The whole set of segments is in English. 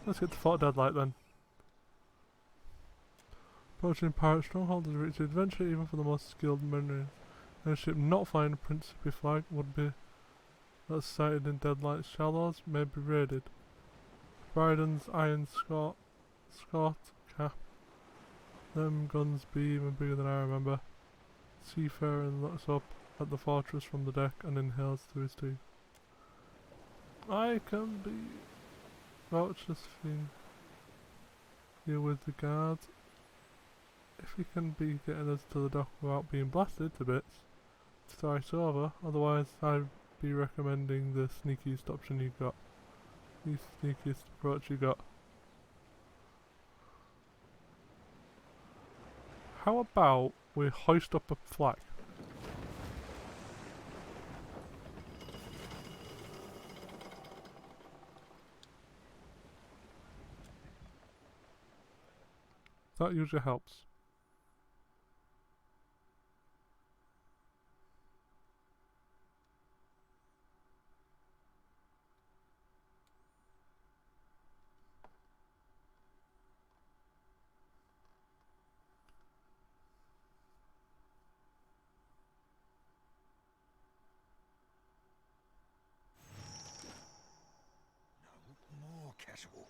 Let's get to Fort Deadlight then. Approaching pirate stronghold is reached adventure even for the most skilled mariners. A ship not flying a Principe flag would be that's sighted in Deadlight's shallows may be raided. Bryden's iron Scott cap. Them guns be even bigger than I remember. Seafarer looks up at the fortress from the deck and inhales through his teeth. I can be vouchers here with the guards. If he can be getting us to the dock without being blasted to bits, it's over. Otherwise, I'd be recommending the sneakiest option you got. The sneakiest approach you got. How about we hoist up a flag? That usually helps. More casual.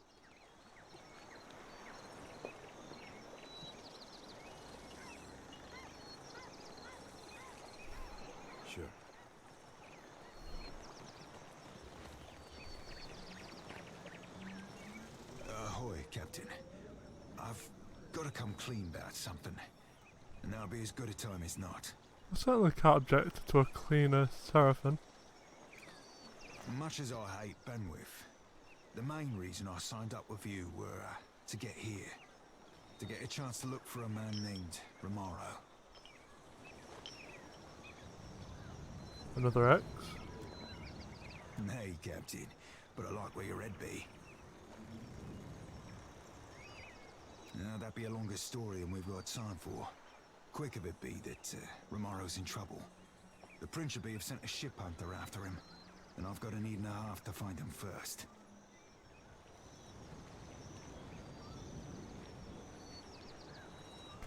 Sure. Ahoy, Captain. I've got to come clean about something, and that'll be as good a time as not. I certainly can't object to a cleaner Seraphim. Much as I hate Benwith, the main reason I signed up with you were to get here. To get a chance to look for a man named Romaro. Another X. Nay, Captain, but I like where your head be. Now, that'd be a longer story than we've got time for. Quick of it be that Romaro's in trouble. The Principe have sent a ship hunter after him, and I've got an evening and a half to find him first.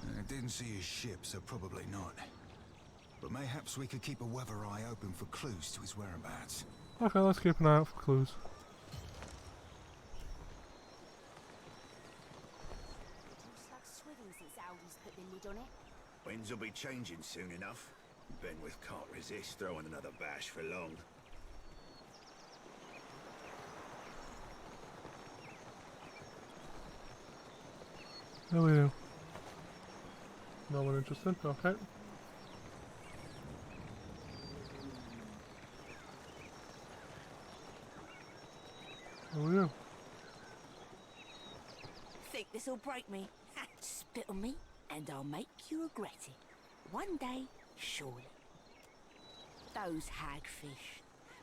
I didn't see his ship, so probably not. But mayhaps we could keep a weather eye open for clues to his whereabouts. Okay, let's keep an eye out for clues. Winds will be changing soon enough. Benwith can't resist throwing another bash for long. There we go. No one interested, okay. There we go. Think this'll break me? Spit on me, and I'll make you regret it. One day, surely. Those hagfish.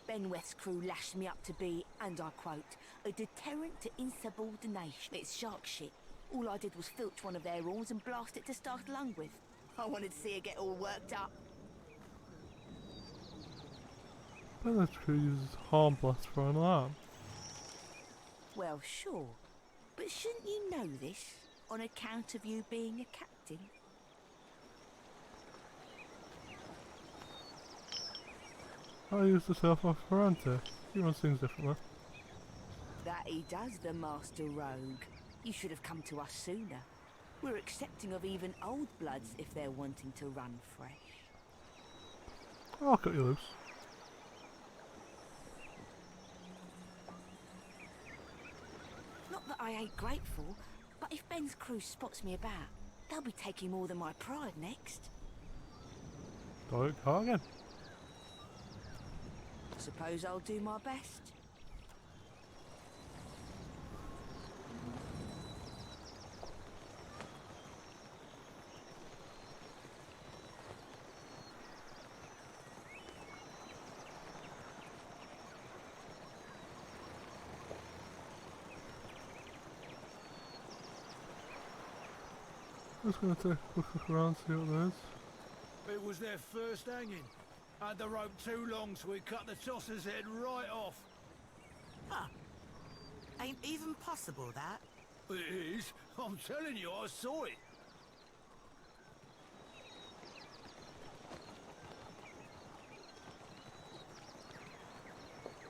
Benweth's crew lashed me up to be, and I quote, a deterrent to insubordination. It's shark shit. All I did was filch one of their horns and blast it to start a lung with. I wanted to see her get all worked up. Benweth's crew uses horn blast for an alarm. Well, sure. But shouldn't you know this, on account of you being a captain? I use the self off Ferrante. He runs things differently. That he does, the master rogue. You should have come to us sooner. We're accepting of even old bloods if they're wanting to run fresh. I'll cut you loose. Not that I ain't grateful, but if Ben's crew spots me about, they'll be taking more than my pride next. Don't go again. Suppose I'll do my best. Just gonna take a quick look around, see what there is. It was their first hanging. Had the rope too long, so we cut the tosser's head right off. Ah, Ain't even possible, that. It is. I'm telling you, I saw it.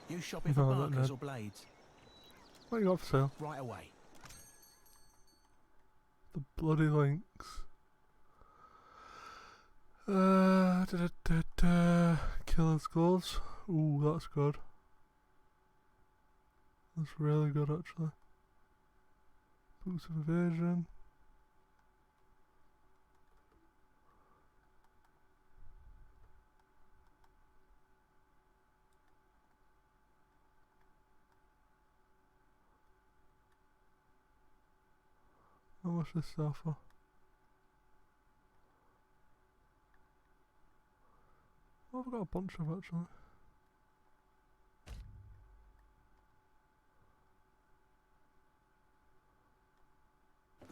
You shopping for No, not barkers Ned. or blades? What you got for sale? Right away. The bloody links. Killer's gloves. Ooh, that's good. That's really good, actually. Boots of evasion. How much this sell for? Oh, I've got a bunch of actually.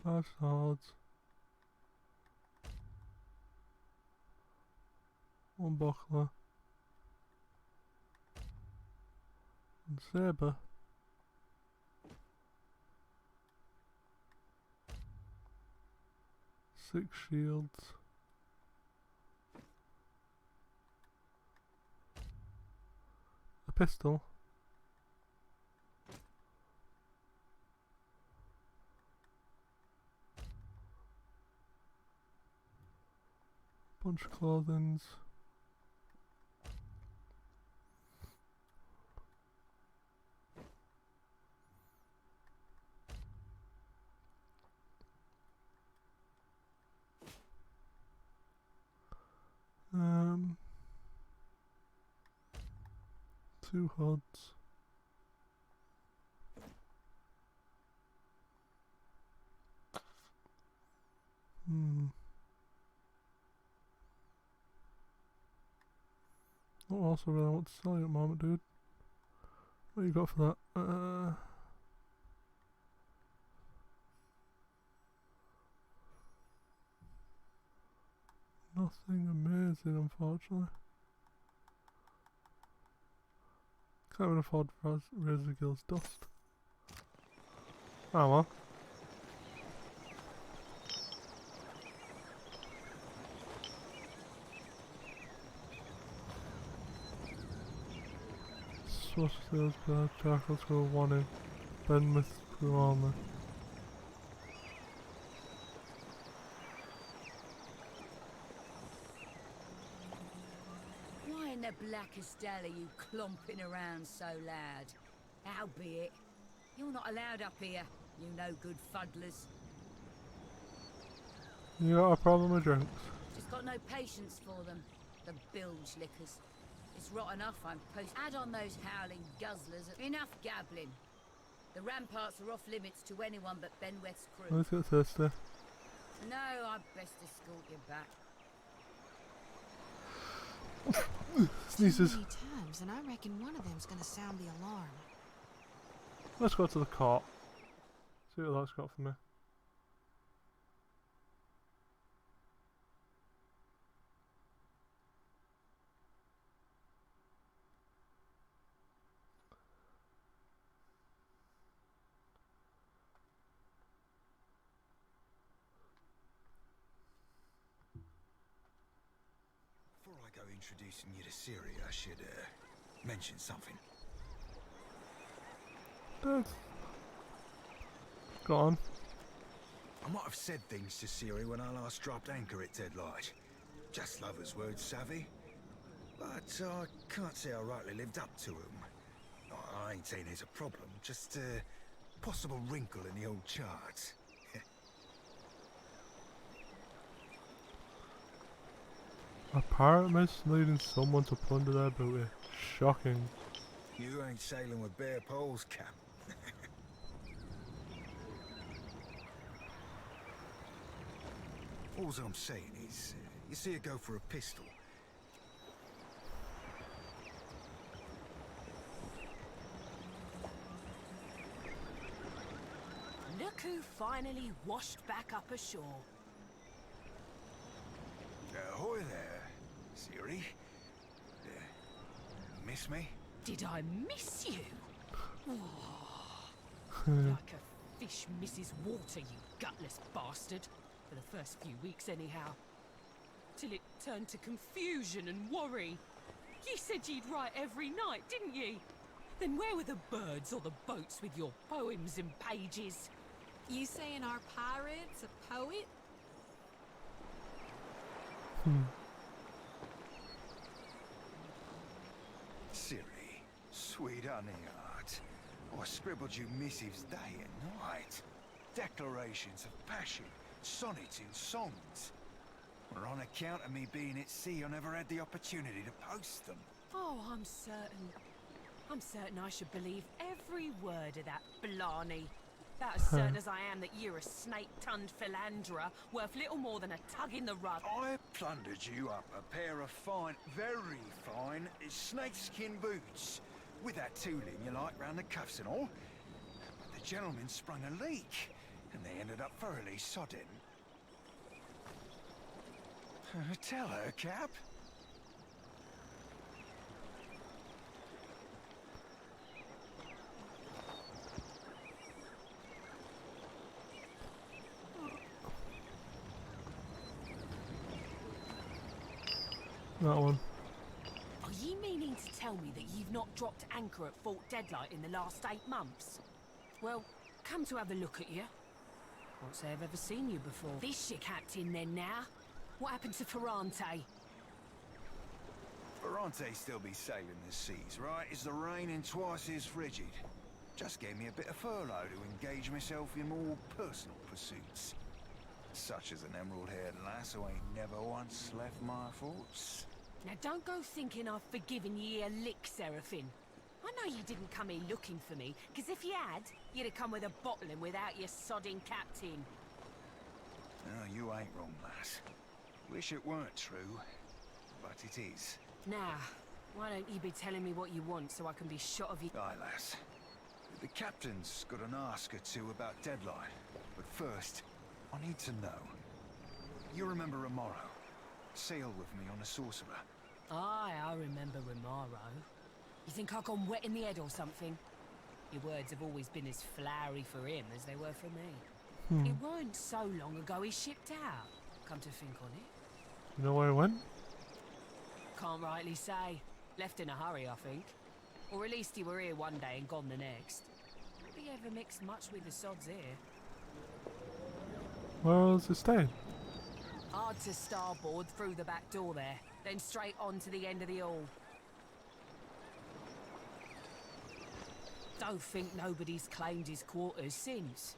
Five swords. One buckler. And sabre. Six shields. A pistol. Bunch of clothings. Two hoods. Not also really want to sell you at the moment, dude. What you got for that? Nothing amazing, unfortunately. Can't even afford Razor Gill's dust. Oh well. Swash sales per charcoal score 1 in. Benmouth crew armor. Why in the blackest hell are you clomping around so loud? Howbeit, you're not allowed up here, you no good fuddlers. You got a problem with drinks? Just got no patience for them, the bilge lickers. It's rot enough I'm post. Add on those howling guzzlers. Enough gabbling. The ramparts are off limits to anyone but Benweth's crew. Let's get thirsty. No, I'd best escort you back. Sneezes. Too many times, and I reckon one of them's gonna sound the alarm. Let's go to the cart. See what that's got for me. Before I go introducing you to Siri, I should mention something. Go on. I might have said things to Siri when I last dropped anchor at Deadlight. Just lovers' words, savvy. But I can't say I rightly lived up to them. I ain't saying there's a problem, just a possible wrinkle in the old charts. A pirate misleading someone to plunder their booty. Shocking. You ain't sailing with bare poles, Cap. All I'm saying is, you see her go for a pistol. Look who finally washed back up ashore. Ahoy there, Siri. Miss me? Did I miss you? Oh, Like a fish misses water, you gutless bastard. For the first few weeks, anyhow. Till it turned to confusion and worry. Ye said ye'd write every night, didn't ye? Then where were the birds or the boats with your poems and pages? You saying our pirate's a poet? Siri, sweet honeyheart, I scribbled you missives day and night. Declarations of passion, sonnets and songs. Well, on account of me being at sea, I never had the opportunity to post them. Oh, I'm certain. I'm certain I should believe every word of that blarney. About as certain as I am that you're a snake-tongued philanderer worth little more than a tug in the rug. I plundered you up a pair of fine, very fine, snakeskin boots. With that tooling you like round the cuffs and all. But the gentleman sprung a leak, and they ended up thoroughly sodden. Tell her, Cap. That one. Are ye meaning to tell me that you've not dropped anchor at Fort Deadlight in the last 8 months? Well, come to have a look at you. Can't say I've ever seen you before. This your captain then now? What happened to Ferrante? Ferrante still be sailing the seas, right? Is the rain and twice as frigid. Just gave me a bit of furlough to engage myself in more personal pursuits. Such as an emerald-haired lass who ain't never once left my thoughts. Now don't go thinking I've forgiven ye a lick, Seraphine. I know you didn't come here looking for me, because if you had, you'd have come with a bottle and without your sodding captain. No, you ain't wrong, lass. Wish it weren't true, but it is. Now, why don't you be telling me what you want so I can be shot of you? Aye, lass. The captain's got an ask or two about Deadline, but first, I need to know. You remember Romaro? Sailed with me on a sorcerer. Aye, I remember Romaro. You think I've gone wet in the head or something? Your words have always been as flowery for him as they were for me. It weren't so long ago he shipped out, come to think on it. You know where he went? Can't rightly say. Left in a hurry, I think. Or at least he were here one day and gone the next. Not he ever mixed much with the sods here. Where was he staying? Hard to starboard through the back door there, then straight on to the end of the hall. Don't think nobody's claimed his quarters since.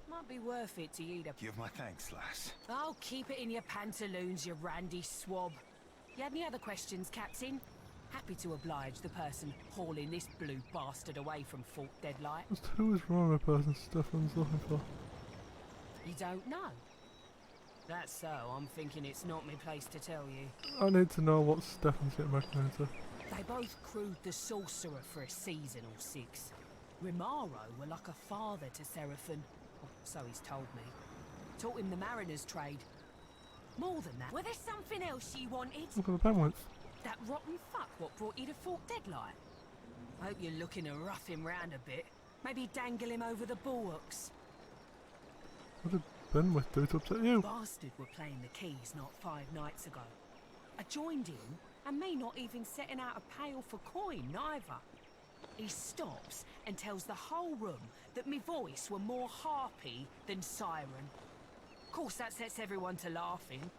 Might be worth it to you to... Give my thanks, lass. Oh, keep it in your pantaloons, you randy swab. You have any other questions, Captain? Happy to oblige the person hauling this blue bastard away from Fort Deadlight. Just who is Roma person Stefan's looking for? You don't know? That's so. I'm thinking it's not my place to tell you. I need to know what Stefan's getting back into. They both crewed the Sorcerer for a season or 6. Romaro were like a father to Seraphine. Or so he's told me. Taught him the mariner's trade. More than that. Were there something else you wanted? Look at the penguins. That rotten fuck what brought you to Fort Deadlight? I hope you're looking to rough him round a bit. Maybe dangle him over the bulwarks. What did Benwith do to upset you? Bastard were playing the keys not 5 nights ago. I joined in, and me not even setting out a pail for coin, neither. He stops and tells the whole room that me voice were more harpy than siren. Of course that sets everyone to laughing.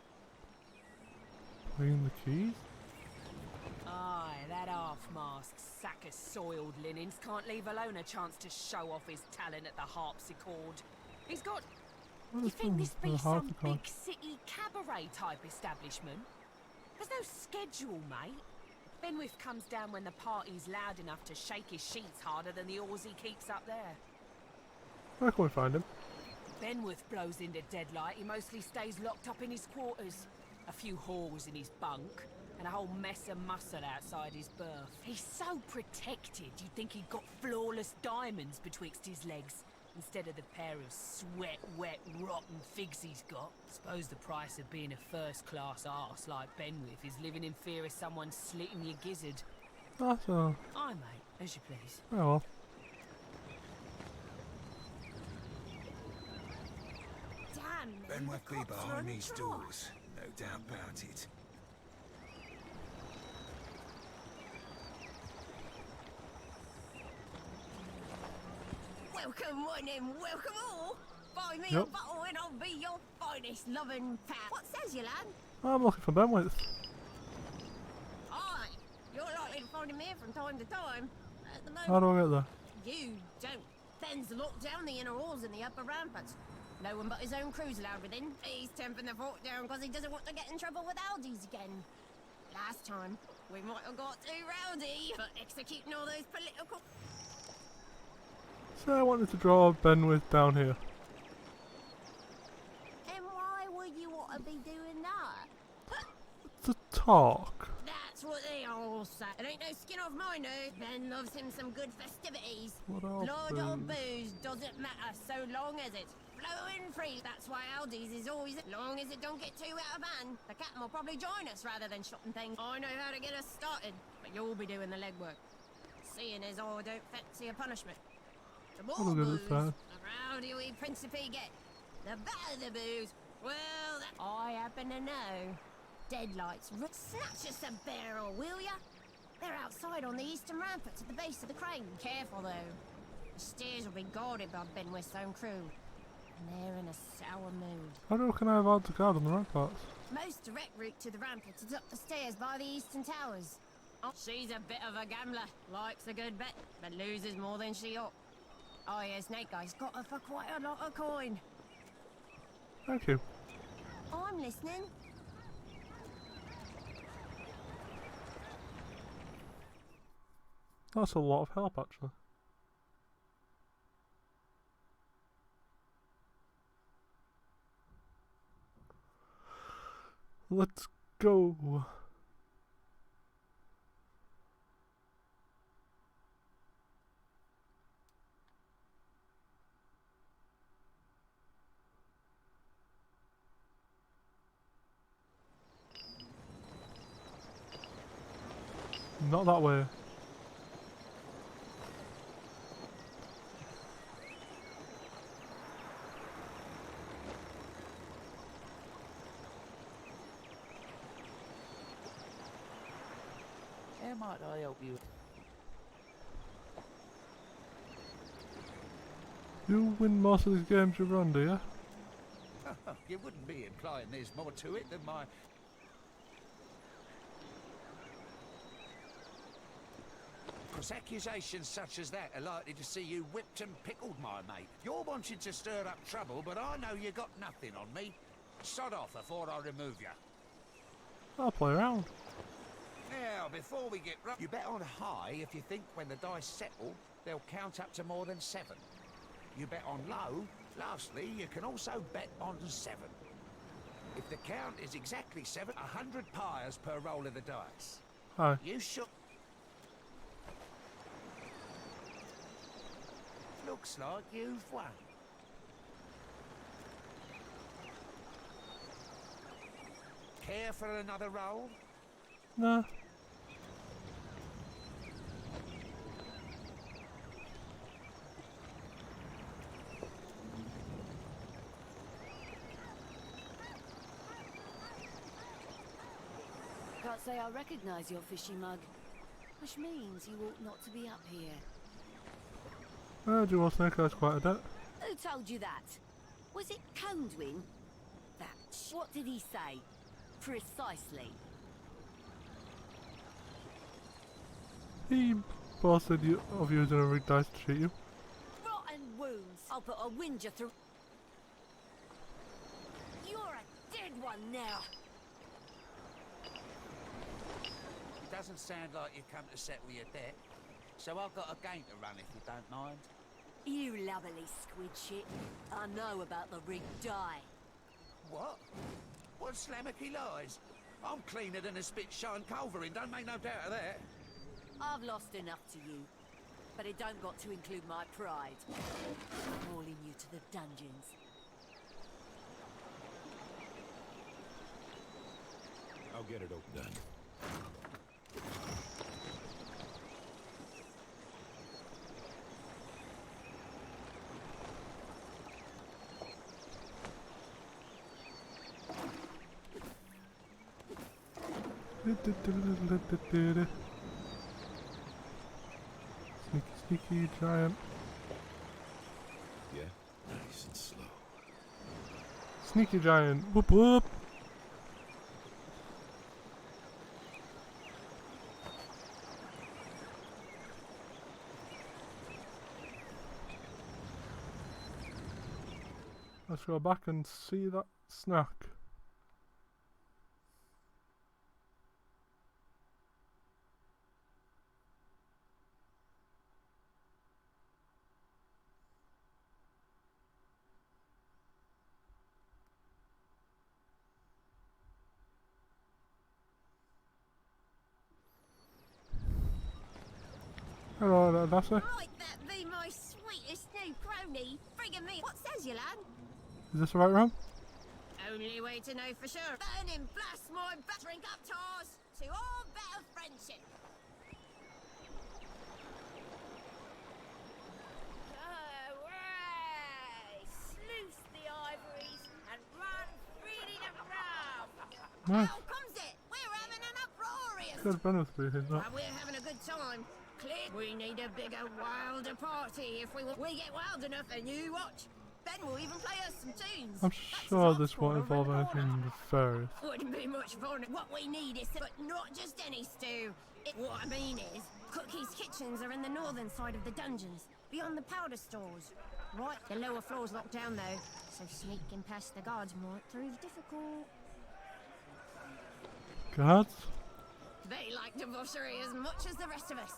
Playing the keys? Aye, that half-masked sack of soiled linens can't leave alone a chance to show off his talent at the harpsichord. He's got... What You is think this be the some harpsichord? big city cabaret type establishment? There's no schedule, mate. Benwith comes down when the party's loud enough to shake his sheets harder than the oars he keeps up there. Where can we find him? Benwith blows into Deadlight, he mostly stays locked up in his quarters. A few whores in his bunk, and a whole mess of muscle outside his berth. He's so protected, you'd think he'd got flawless diamonds betwixt his legs, instead of the pair of sweat, wet, rotten figs he's got. Suppose the price of being a first-class arse like Benwith is living in fear of someone slitting your gizzard. Ah, so... Aye, mate, as you please. Oh well. Benweth be behind these doors, no doubt about it. Welcome one and welcome all. Buy me Yep. a bottle and I'll be your finest loving pal. What says you, lad? I'm looking for Benwith. Aye, you're likely to find him here from time to time. At the How moment, do I get there? you don't. Ben's locked down the inner halls and the upper ramparts. No one but his own crew's allowed within. He's temping the fort down because he doesn't want to get in trouble with Aldi's again. Last time, we might have got too rowdy for executing all those political... So I wanted to draw Benwith down here. And why would you want to be doing that? To talk. That's what they all say. It ain't no skin off my nose. Ben loves him some good festivities. Blood or Blood or booze doesn't matter so long as it's flowing free. That's why Aldi's is always as long as it don't get too out of hand. The captain will probably join us rather than shopping things. I know how to get us started, but you'll be doing the legwork. Seeing as I don't fancy a punishment. The more I'll get booze, it fine. the rowdy we Principe get. The better the booze. Well, that I happen to know. Deadlights, snatch us a barrel, will ya? They're outside on the eastern ramparts at the base of the crane. Careful though. The stairs will be guarded by Benwith's own crew. And they're in a sour mood. How do I reckon I have hard to guard on the ramparts? Most direct route to the ramparts is up the stairs by the eastern towers. Oh, she's a bit of a gambler. Likes a good bet, but loses more than she ought. Oh yeah, Snake Guy's got her for quite a lot of coin. Thank you. I'm listening. That's a lot of help actually. Let's go. Not that way. How might I help you? You win most of these games you run, do you? You wouldn't be implying there's more to it than my... Because accusations such as that are likely to see you whipped and pickled, my mate. You're wanting to stir up trouble, but I know you got nothing on me. Sod off before I remove you. I'll play around. Now, before we get you bet on high if you think when the dice settle, they'll count up to more than 7. You bet on low. Lastly, you can also bet on 7. If the count is exactly 7, 100 pyres per roll of the dice. Hi. You should... Looks like you've won. Care for another roll? Nah. Can't say I recognise your fishy mug, which means you ought not to be up here. I heard you all Snake Eyes quite a bit. Who told you that? Was it Condwin? That. What did he say? Precisely. He boasted of using a rigged dice to cheat you. Rotten wounds. I'll put a whinger through. You're a dead one now. It doesn't sound like you come to settle your debt, so I've got a game to run if you don't mind. You lovely squid shit. I know about the rigged die. What? What slammocky lies? I'm cleaner than a spit-shine culverin, don't make no doubt of that. I've lost enough to you, but it don't got to include my pride. Hauling you to the dungeons. I'll get it all done. Sneaky, sneaky giant. Yeah? Nice and slow. Sneaky giant. Whoop whoop. Let's go back and see that snack. Hello there, Lassie. Might that be my sweetest new crony? Friggin' me, what says you, lad? Is this the right room? Only way to know for sure. Burning blast my drink up tours to all better friendship. Away! Sluice the ivories and run freely to Ralph. Nice. How comes it? We're having an uproarious. Good benefit for you, But we're having a good time. Clear. We need a bigger, wilder party if we get wild enough, and you watch. Ben will even play us some tunes. I'm sure this won't involve anything nefarious. Wouldn't be much fun. What we need is, but not just any stew. What I mean is, Cookie's kitchens are in the northern side of the dungeons, beyond the powder stores. Right, the lower floor's locked down though, so sneaking past the guards might prove difficult. Guards? They like debauchery as much as the rest of us,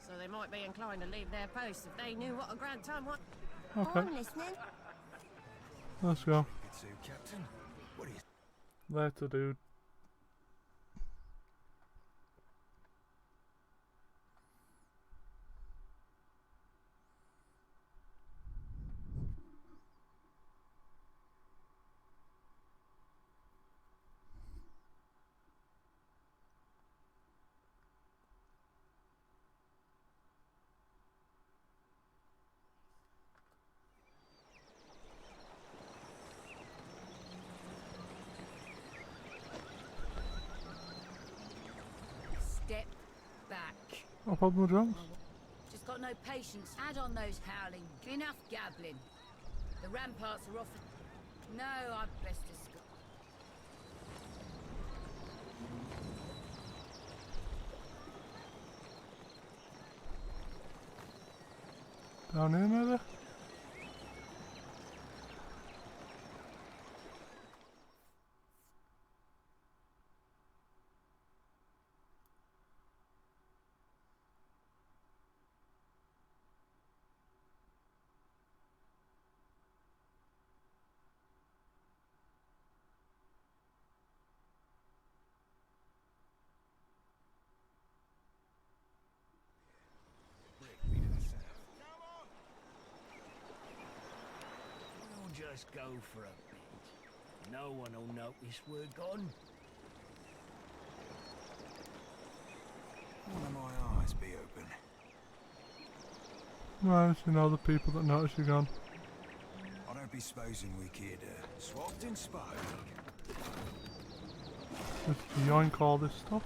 so they might be inclined to leave their posts if they knew what a grand time was. Okay. I'm listening. Let's go. Good suit, Captain. What do you... Later, dude. Step back. No problem, Jones. Just got no patience. Add on those howling. Enough gabbling. The ramparts are off. No, I'd best escape. Down here, maybe? We'll just go for a bit. No one will notice we're gone. One of my eyes be open. Right, you know the people that notice you're gone. I don't be supposing we could swapped and spoke. Just yoink all this stuff.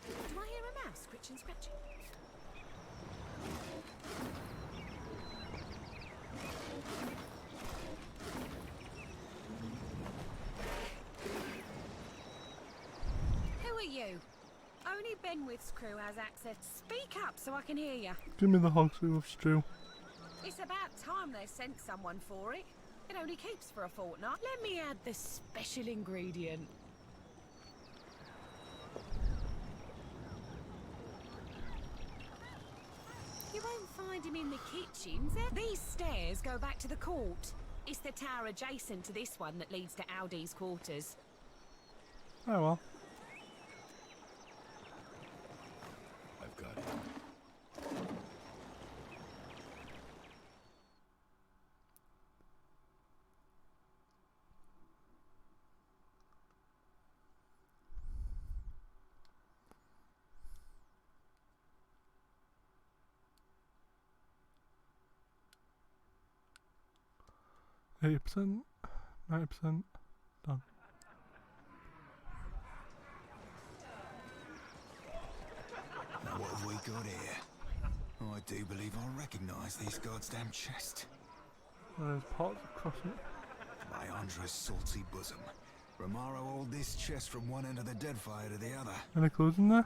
Do I hear a mouse scritching, scratching? Who are you? Only Benwith's crew has access. Speak up so I can hear you. Give me the hog soup of stew. It's about time they sent someone for it. It only keeps for a fortnight. Let me add the special ingredient. You won't find him in the kitchens. These stairs go back to the court. It's the tower adjacent to this one that leads to Aldi's quarters. Oh well. I've got it. 80%, 90%, done. Now what have we got here? I do believe I recognise these goddamn chests. There's parts across it. Leandra's salty bosom. Romaro hauled this chest from one end of the Deadfire to the other. Any clues in there?